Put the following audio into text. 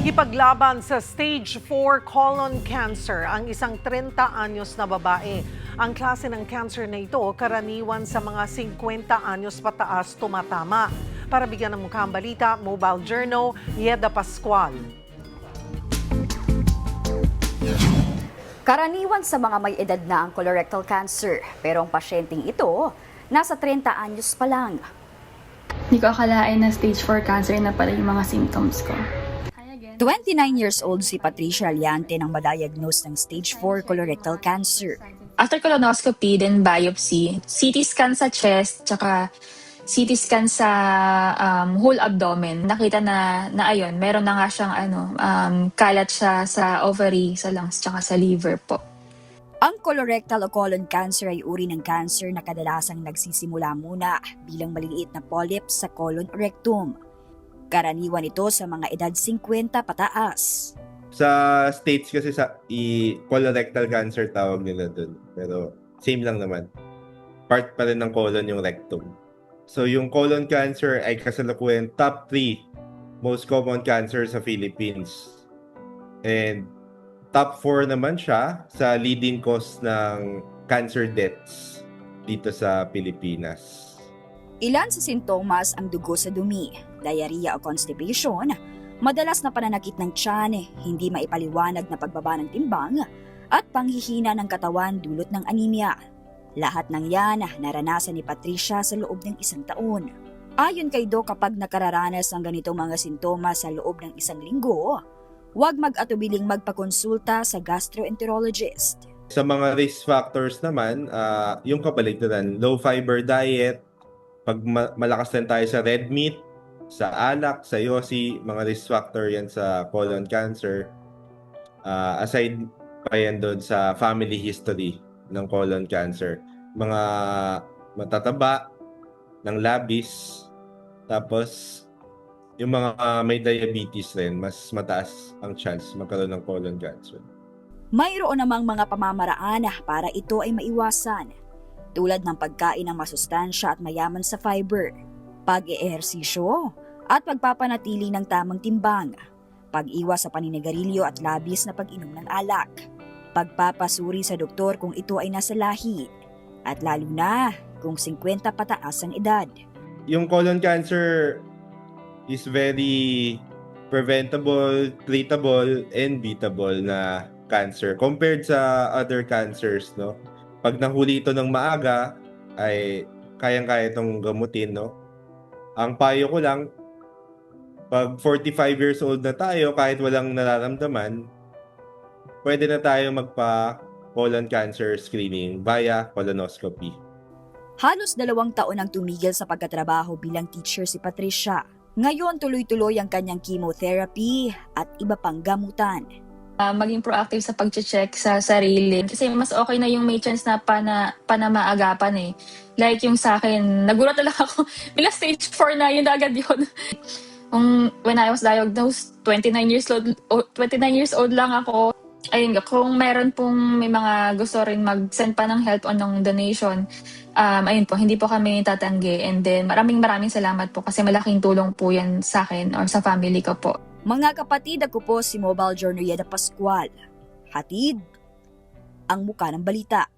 Nakikipaglaban sa stage 4 colon cancer ang isang 30 anyos na babae. Ang klase ng cancer na ito karaniwan sa mga 50 anyos pataas tumatama. Para bigyan ng mukha ang balita, Mobile Journal, Yeda Pascual. Karaniwan sa mga may edad na ang colorectal cancer, pero ang pasyenteng ito, nasa 30 anyos pa lang. Hindi ko akalain na stage 4 cancer na pala yung mga symptoms ko. 29 years old si Patricia Aliante nang ma-diagnose ng stage 4 colorectal cancer. After colonoscopy, then biopsy, CT scan sa chest, tsaka CT scan sa whole abdomen. Nakita na ayun, meron na nga siyang kalat siya sa ovary, sa lungs, tsaka sa liver po. Ang colorectal o colon cancer ay uri ng cancer na kadalasang nagsisimula muna bilang maliliit na polyps sa colon o rectum. Karaniwan ito sa mga edad 50 pataas. Sa states kasi colorectal cancer tawag nila dun. Pero same lang naman. Part pa rin ng colon yung rectum. So yung colon cancer ay kasalukuyan top 3 most common cancer sa Philippines. And top 4 naman siya sa leading cause ng cancer deaths dito sa Pilipinas. Ilan sa sintomas ang dugo sa dumi, diarrhea o constipation, madalas na pananakit ng tiyan, hindi maipaliwanag na pagbaba ng timbang, at panghihina ng katawan dulot ng anemia. Lahat ng yan naranasan ni Patricia sa loob ng 1 taon. Ayon kay Doc, kapag nakararanas ng ganitong mga sintomas sa loob ng 1 linggo, huwag mag-atubiling magpakonsulta sa gastroenterologist. Sa mga risk factors naman, yung kabaligtaran, low fiber diet, pag malakas din tayo sa red meat, sa alak, sa yosi, mga risk factor yan sa colon cancer. Aside pa yan doon sa family history ng colon cancer. Mga matataba ng labis, tapos yung mga may diabetes rin, mas mataas ang chance magkaroon ng colon cancer. Mayroon namang mga pamamaraan para ito ay maiwasan, tulad ng pagkain ng masustansya at mayaman sa fiber, pag-eehersisyo, at pagpapanatili ng tamang timbang, pag-iwas sa paninigarilyo at labis na pag-inom ng alak, pagpapasuri sa doktor kung ito ay nasa lahi, at lalo na kung 50 pataas ang edad. Yung colon cancer is very preventable, treatable, and beatable na cancer compared sa other cancers, no? Pag nahuli ito ng maaga, ay kayang-kaya itong gamutin, no? Ang payo ko lang, pag 45 years old na tayo, kahit walang nararamdaman, pwede na tayo magpa-colon cancer screening via colonoscopy. Halos 2 taon ang tumigil sa pagkatrabaho bilang teacher si Patricia. Ngayon tuloy-tuloy ang kanyang chemotherapy at iba pang gamutan. Maging proactive sa pag-check sa sarili. Kasi mas okay na yung may chance na panamaagapan eh. Like yung sa akin, nagulat talaga ako. Bila stage 4 na, yun agad yun. When I was diagnosed, 29 years old lang ako. Ayun, kung meron pong may mga gusto rin mag-send pa ng help o ng donation, ayun po, hindi po kami tatanggi. And then maraming salamat po kasi malaking tulong po yan sa akin or sa family ko po. Mga kapatid, ako po si Mobile Journal Yeda Pascual. Hatid ang muka ng balita.